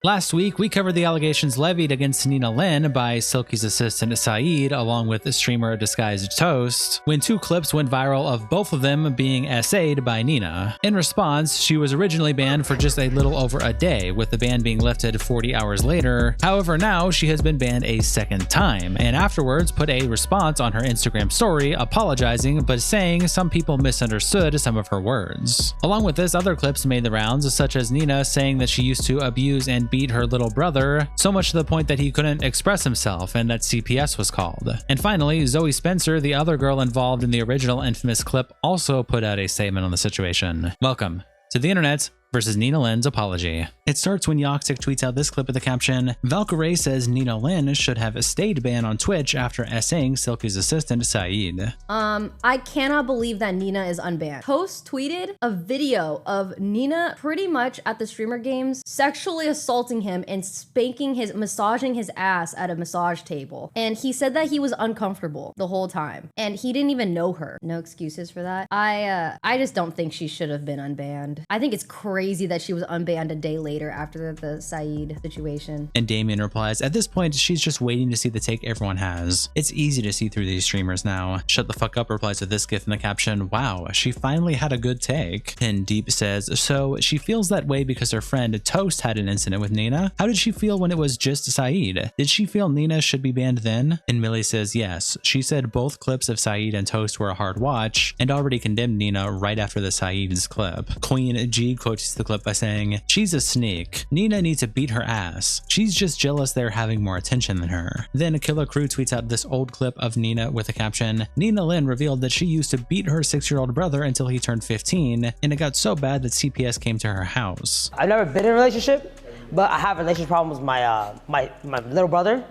Last week, we covered the allegations levied against Nina Lin by Silky's assistant Saeed, along with the streamer Disguised Toast, when 2 clips went viral of both of them being essayed by Nina. In response, she was originally banned for just a little over a day, with the ban being lifted 40 hours later. However, now she has been banned a second time, and afterwards put a response on her Instagram story apologizing but saying some people misunderstood some of her words. Along with this, other clips made the rounds, such as Nina saying that she used to abuse and beat her little brother, so much to the point that he couldn't express himself and that CPS was called. And finally, Zoe Spencer, the other girl involved in the original infamous clip, also put out a statement on the situation. Welcome to the internet versus Nina Lin's apology. It starts when Yoxic tweets out this clip with the caption, Valkyrae says Nina Lin should have stayed banned on Twitch after essaying Silky's assistant Saeed. I cannot believe that Nina is unbanned. Toast tweeted a video of Nina pretty much at the streamer games sexually assaulting him and massaging his ass at a massage table. And he said that he was uncomfortable the whole time. And he didn't even know her. No excuses for that. I just don't think she should have been unbanned. I think it's crazy that she was unbanned a day later after the Saeed situation. And Damien replies, at this point, she's just waiting to see the take everyone has. It's easy to see through these streamers now. Shut the fuck up replies with this gif in the caption, wow, she finally had a good take. And Deep says, so she feels that way because her friend Toast had an incident with Nina? How did she feel when it was just Saeed? Did she feel Nina should be banned then? And Millie says, yes. She said both clips of Saeed and Toast were a hard watch and already condemned Nina right after the Saeed's clip. Queen G quotes the clip by saying, she's a sneak. Nina needs to beat her ass. She's just jealous they're having more attention than her. Then Killer Crew tweets out this old clip of Nina with the caption, Nina Lin revealed that she used to beat her 6-year-old brother until he turned 15, and it got so bad that CPS came to her house. I've never been in a relationship, but I have relationship problems with my little brother,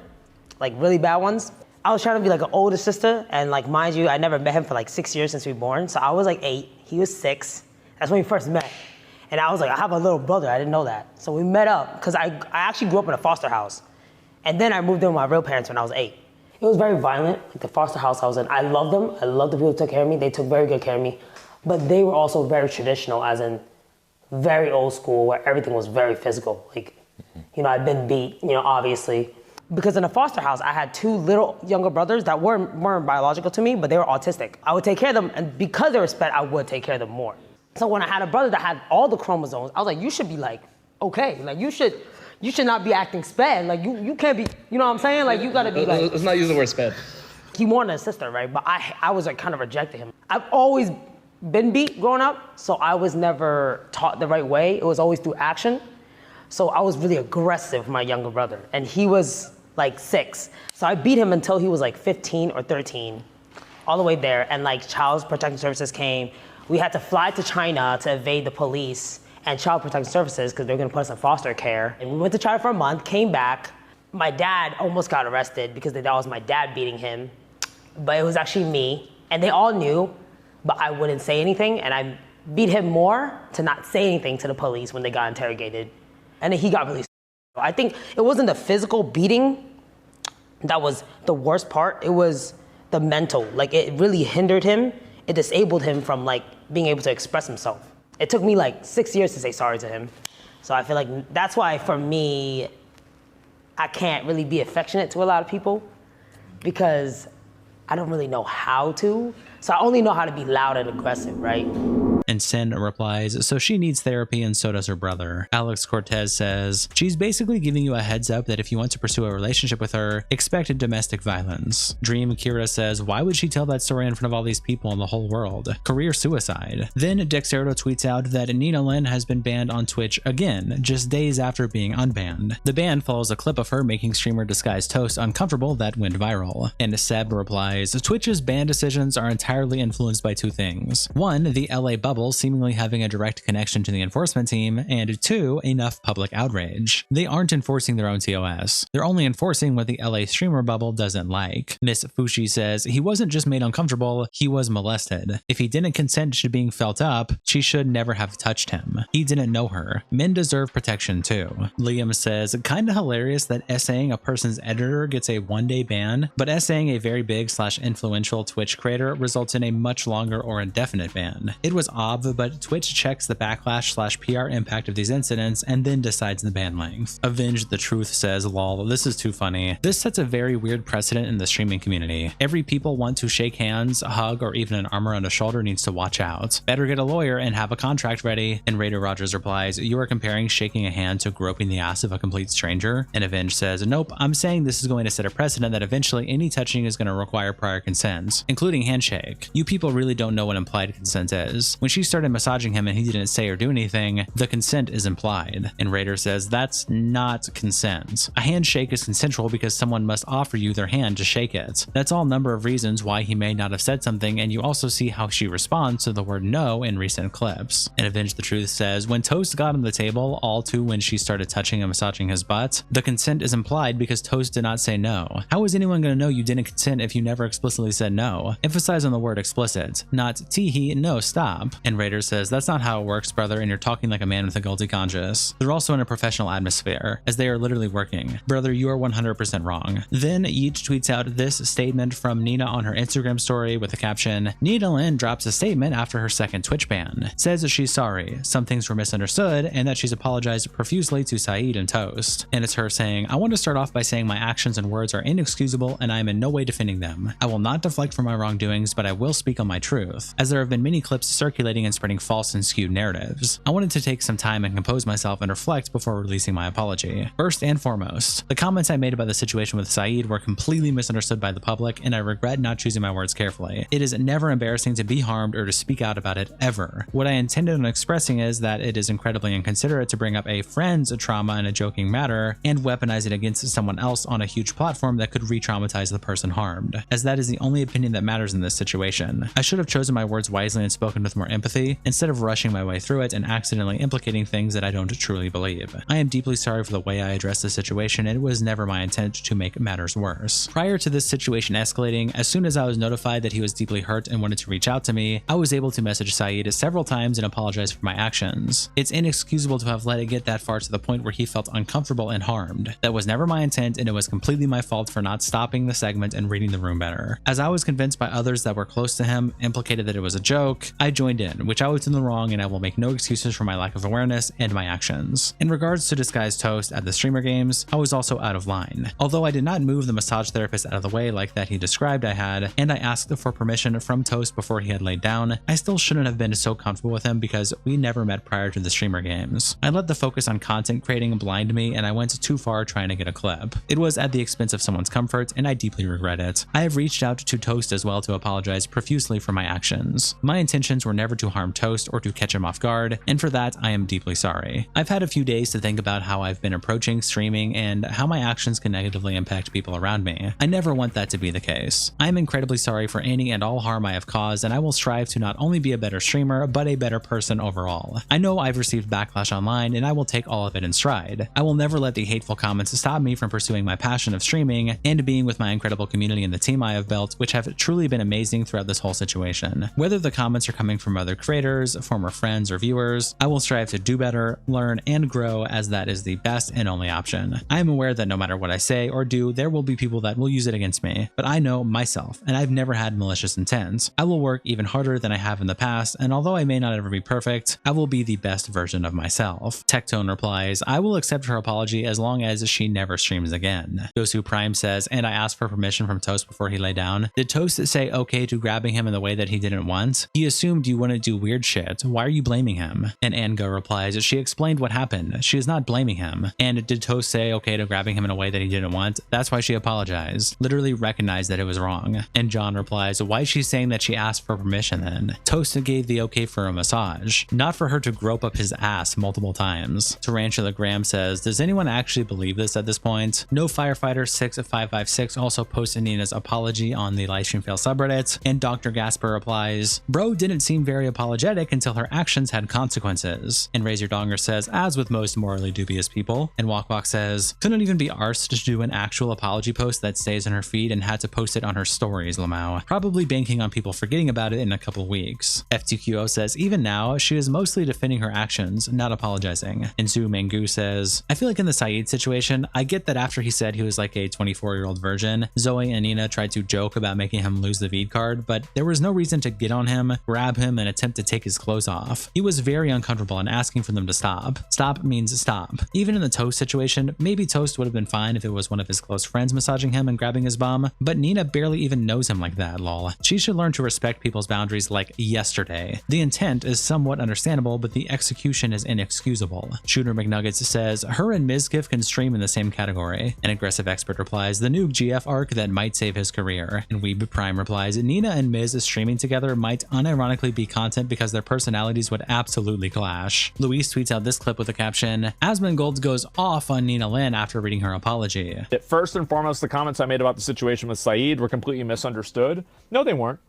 like really bad ones. I was trying to be like an older sister, and like mind you, I never met him for like 6 years since we were born. So I was like 8, he was 6. That's when we first met. And I was like, I have a little brother, I didn't know that. So we met up, because I actually grew up in a foster house. And then I moved in with my real parents when I was 8. It was very violent, like the foster house I was in. I loved them, I loved the people who took care of me, they took very good care of me. But they were also very traditional, as in very old school, where everything was very physical. Like, you know, I'd been beat, you know, obviously. Because in a foster house, I had 2 little younger brothers that weren't biological to me, but they were autistic. I would take care of them, and because they were SPED, I would take care of them more. So when I had a brother that had all the chromosomes, I was like, you should be like, okay, like you should not be acting SPED. Like you can't be, you know what I'm saying? Like you gotta be like. Let's not use the word SPED. He wanted a sister, right? But I was like kind of rejecting him. I've always been beat growing up, so I was never taught the right way. It was always through action. So I was really aggressive with my younger brother, and he was like 6. So I beat him until he was like 15 or 13, all the way there. And like Child Protection Services came. We had to fly to China to evade the police and Child Protection Services because they were gonna put us in foster care. And we went to China for a month, came back. My dad almost got arrested because that was my dad beating him, but it was actually me. And they all knew, but I wouldn't say anything. And I beat him more to not say anything to the police when they got interrogated. And then he got released. I think it wasn't the physical beating that was the worst part. It was the mental, like it really hindered him. It disabled him from like being able to express himself. It took me like 6 years to say sorry to him. So I feel like that's why for me, I can't really be affectionate to a lot of people because I don't really know how to. So I only know how to be loud and aggressive, right? And Sin replies, so she needs therapy and so does her brother. Alex Cortez says, she's basically giving you a heads up that if you want to pursue a relationship with her, expect domestic violence. Dream Kira says, why would she tell that story in front of all these people in the whole world? Career suicide. Then Dexerto tweets out that Nina Lin has been banned on Twitch again, just days after being unbanned. The ban follows a clip of her making streamer Disguised Toast uncomfortable that went viral. And Seb replies, Twitch's ban decisions are entirely influenced by 2 things. 1, the LA bubble seemingly having a direct connection to the enforcement team, and 2, enough public outrage. They aren't enforcing their own TOS. They're only enforcing what the LA streamer bubble doesn't like. Miss Fushi says, he wasn't just made uncomfortable, he was molested. If he didn't consent to being felt up, she should never have touched him. He didn't know her. Men deserve protection too. Liam says, kinda hilarious that essaying a person's editor gets a 1-day ban, but essaying a very big / influential Twitch creator results in a much longer or indefinite ban. It was odd job, but Twitch checks the backlash/PR impact of these incidents and then decides the ban length. Avenge the Truth says, lol, this is too funny. This sets a very weird precedent in the streaming community. Every people want to shake hands, hug, or even an arm around a shoulder needs to watch out. Better get a lawyer and have a contract ready. And Raider Rogers replies, you are comparing shaking a hand to groping the ass of a complete stranger? And Avenge says, nope, I'm saying this is going to set a precedent that eventually any touching is going to require prior consent, including handshake. You people really don't know what implied consent is. When she started massaging him and he didn't say or do anything, the consent is implied. And Raider says, that's not consent. A handshake is consensual because someone must offer you their hand to shake it. That's all number of reasons why he may not have said something, and you also see how she responds to the word no in recent clips. And Avenge the Truth says, when Toast got on the table, all too when she started touching and massaging his butt, the consent is implied because Toast did not say no. How is anyone going to know you didn't consent if you never explicitly said no? Emphasize on the word explicit, not teehee, no, stop. And Raider says, that's not how it works, brother, and you're talking like a man with a guilty conscience. They're also in a professional atmosphere, as they are literally working. Brother, you are 100% wrong. Then Yeech tweets out this statement from Nina on her Instagram story with the caption, Nina Lynn drops a statement after her second Twitch ban. Says that she's sorry, some things were misunderstood, and that she's apologized profusely to Saeed and Toast. And it's her saying, I want to start off by saying my actions and words are inexcusable and I am in no way defending them. I will not deflect from my wrongdoings, but I will speak on my truth, as there have been many clips circulating and spreading false and skewed narratives. I wanted to take some time and compose myself and reflect before releasing my apology. First and foremost, the comments I made about the situation with Saeed were completely misunderstood by the public, and I regret not choosing my words carefully. It is never embarrassing to be harmed or to speak out about it, ever. What I intended on expressing is that it is incredibly inconsiderate to bring up a friend's trauma in a joking matter and weaponize it against someone else on a huge platform that could re-traumatize the person harmed, as that is the only opinion that matters in this situation. I should have chosen my words wisely and spoken with more empathy, instead of rushing my way through it and accidentally implicating things that I don't truly believe. I am deeply sorry for the way I addressed the situation, and it was never my intent to make matters worse. Prior to this situation escalating, as soon as I was notified that he was deeply hurt and wanted to reach out to me, I was able to message Saeed several times and apologize for my actions. It's inexcusable to have let it get that far to the point where he felt uncomfortable and harmed. That was never my intent, and it was completely my fault for not stopping the segment and reading the room better. As I was convinced by others that were close to him implicated that it was a joke, I joined in, which I was in the wrong, and I will make no excuses for my lack of awareness and my actions. In regards to disguised Toast at the streamer games, I was also out of line. Although I did not move the massage therapist out of the way like that he described I had, and I asked for permission from Toast before he had laid down, I still shouldn't have been so comfortable with him because we never met prior to the streamer games. I let the focus on content creating blind me, and I went too far trying to get a clip. It was at the expense of someone's comfort, and I deeply regret it. I have reached out to Toast as well to apologize profusely for my actions. My intentions were never to harm Toast or to catch him off guard, and for that I am deeply sorry. I've had a few days to think about how I've been approaching streaming and how my actions can negatively impact people around me. I never want that to be the case. I am incredibly sorry for any and all harm I have caused, and I will strive to not only be a better streamer, but a better person overall. I know I've received backlash online, and I will take all of it in stride. I will never let the hateful comments stop me from pursuing my passion of streaming and being with my incredible community and the team I have built, which have truly been amazing throughout this whole situation. Whether the comments are coming from other creators, former friends, or viewers, I will strive to do better, learn, and grow, as that is the best and only option. I am aware that no matter what I say or do, there will be people that will use it against me, but I know myself, and I've never had malicious intent. I will work even harder than I have in the past, and although I may not ever be perfect, I will be the best version of myself. Tectone replies, I will accept her apology as long as she never streams again. Gosu Prime says, and I asked for permission from Toast before he lay down. Did Toast say okay to grabbing him in the way that he didn't want? He assumed you wouldn't do weird shit. Why are you blaming him? And Ango replies, she explained what happened. She is not blaming him. And did Toast say okay to grabbing him in a way that he didn't want? That's why she apologized. Literally recognized that it was wrong. And John replies, why is she saying that she asked for permission then? Toast gave the okay for a massage, not for her to grope up his ass multiple times. Tarantula Graham says, does anyone actually believe this at this point? No Firefighter 6556 also posted Nina's apology on the LivestreamFail subreddit, and Dr. Gasper replies, bro didn't seem very apologetic until her actions had consequences. And Razor Donger says, as with most morally dubious people. And Walk Walk says, couldn't even be arsed to do an actual apology post that stays in her feed and had to post it on her stories, Lamau. Probably banking on people forgetting about it in a couple weeks. FTQO says, even now, she is mostly defending her actions, not apologizing. And Zu Mangu says, I feel like in the Saeed situation, I get that after he said he was like a 24-year-old virgin, Zoe and Nina tried to joke about making him lose the Veed card, but there was no reason to get on him, grab him, and attempt him to take his clothes off. He was very uncomfortable and asking for them to stop. Stop means stop. Even in the Toast situation, maybe Toast would have been fine if it was one of his close friends massaging him and grabbing his bum, but Nina barely even knows him like that, lol. She should learn to respect people's boundaries like yesterday. The intent is somewhat understandable, but the execution is inexcusable. Shooter McNuggets says, her and Mizkif can stream in the same category. An aggressive expert replies, the new GF arc that might save his career. And Weeb Prime replies, Nina and Miz streaming together might unironically be content because their personalities would absolutely clash. Luis tweets out this clip with the caption, Asmongold goes off on Nina Lynn after reading her apology. First and foremost, the comments I made about the situation with Saeed were completely misunderstood. No, they weren't.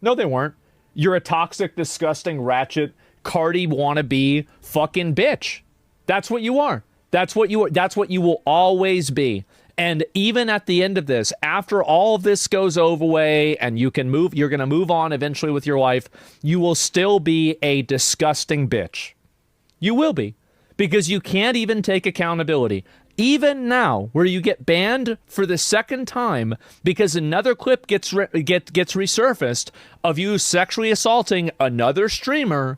No, they weren't. You're a toxic, disgusting, ratchet, Cardi wannabe fucking bitch. That's what you are. That's what you are. That's what you will always be. And even at the end of this, after all of this goes away and you can move, you're going to move on eventually with your life, you will still be a disgusting bitch. You will be. Because you can't even take accountability. Even now, where you get banned for the second time because another clip gets resurfaced of you sexually assaulting another streamer,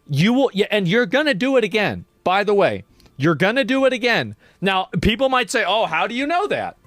you will, and you're going to do it again. By the way, you're going to do it again. Now, people might say, oh, how do you know that?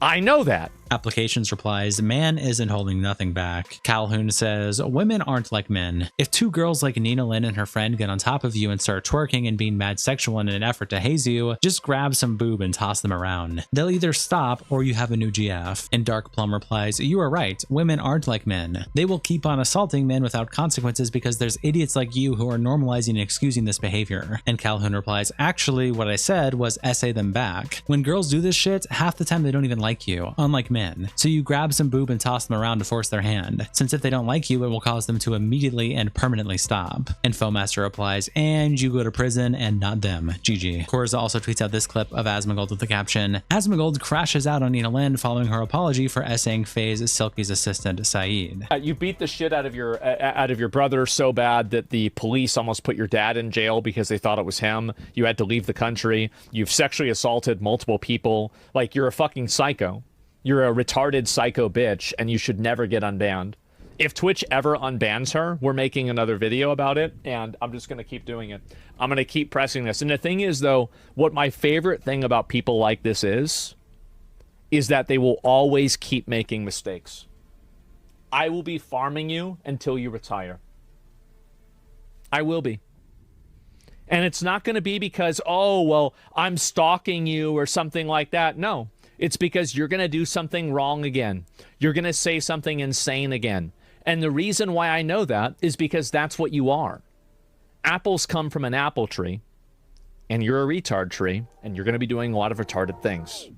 I know that. Applications replies, man isn't holding nothing back. Calhoun says, women aren't like men. If two girls like Nina Lynn and her friend get on top of you and start twerking and being mad sexual in an effort to haze you, just grab some boob and toss them around. They'll either stop or you have a new GF. And Dark Plum replies, you are right, women aren't like men. They will keep on assaulting men without consequences because there's idiots like you who are normalizing and excusing this behavior. And Calhoun replies, actually what I said was essay them back. When girls do this shit, half the time they don't even like you, unlike men. So you grab some boob and toss them around to force their hand, since if they don't like you, it will cause them to immediately and permanently stop. And Foemaster replies, and you go to prison and not them. GG. Korza also tweets out this clip of Asmongold with the caption, Asmongold crashes out on Nina Lynn following her apology for essaying FaZe Silky's assistant, Saeed. You beat the shit out of your brother so bad that the police almost put your dad in jail because they thought it was him. You had to leave the country. You've sexually assaulted multiple people. Like, you're a fucking psycho. You're a retarded psycho bitch, and you should never get unbanned. If Twitch ever unbans her, we're making another video about it, and I'm just going to keep doing it. I'm going to keep pressing this. And the thing is, though, what my favorite thing about people like this is that they will always keep making mistakes. I will be farming you until you retire. I will be. And it's not going to be because, oh, well, I'm stalking you or something like that. No. It's because you're going to do something wrong again. You're going to say something insane again. And the reason why I know that is because that's what you are. Apples come from an apple tree, and you're a retard tree, and you're going to be doing a lot of retarded things.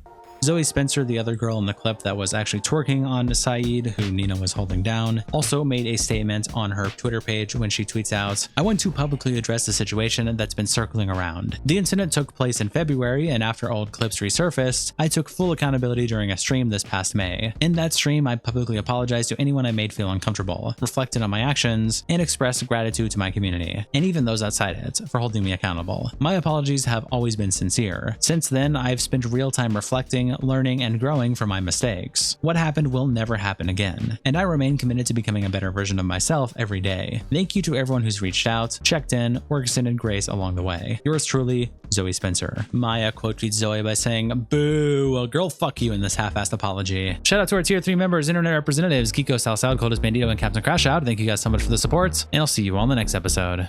Zoe Spencer, the other girl in the clip that was actually twerking on Saeed, who Nina was holding down, also made a statement on her Twitter page when she tweets out, I want to publicly address the situation that's been circling around. The incident took place in February, and after old clips resurfaced, I took full accountability during a stream this past May. In that stream, I publicly apologized to anyone I made feel uncomfortable, reflected on my actions, and expressed gratitude to my community, and even those outside it, for holding me accountable. My apologies have always been sincere. Since then, I've spent real time reflecting, learning, and growing from my mistakes. What happened will never happen again, and I remain committed to becoming a better version of myself every day. Thank you to everyone who's reached out, checked in, or extended grace along the way. Yours truly, Zoe Spencer. Maya quote tweets Zoe by saying, boo, well, girl, fuck you in this half-assed apology. Shout out to our tier 3 members, internet representatives, Kiko, Salsal, Coldest Bandito, and Captain Crash Out. Thank you guys so much for the support, and I'll see you all in the next episode.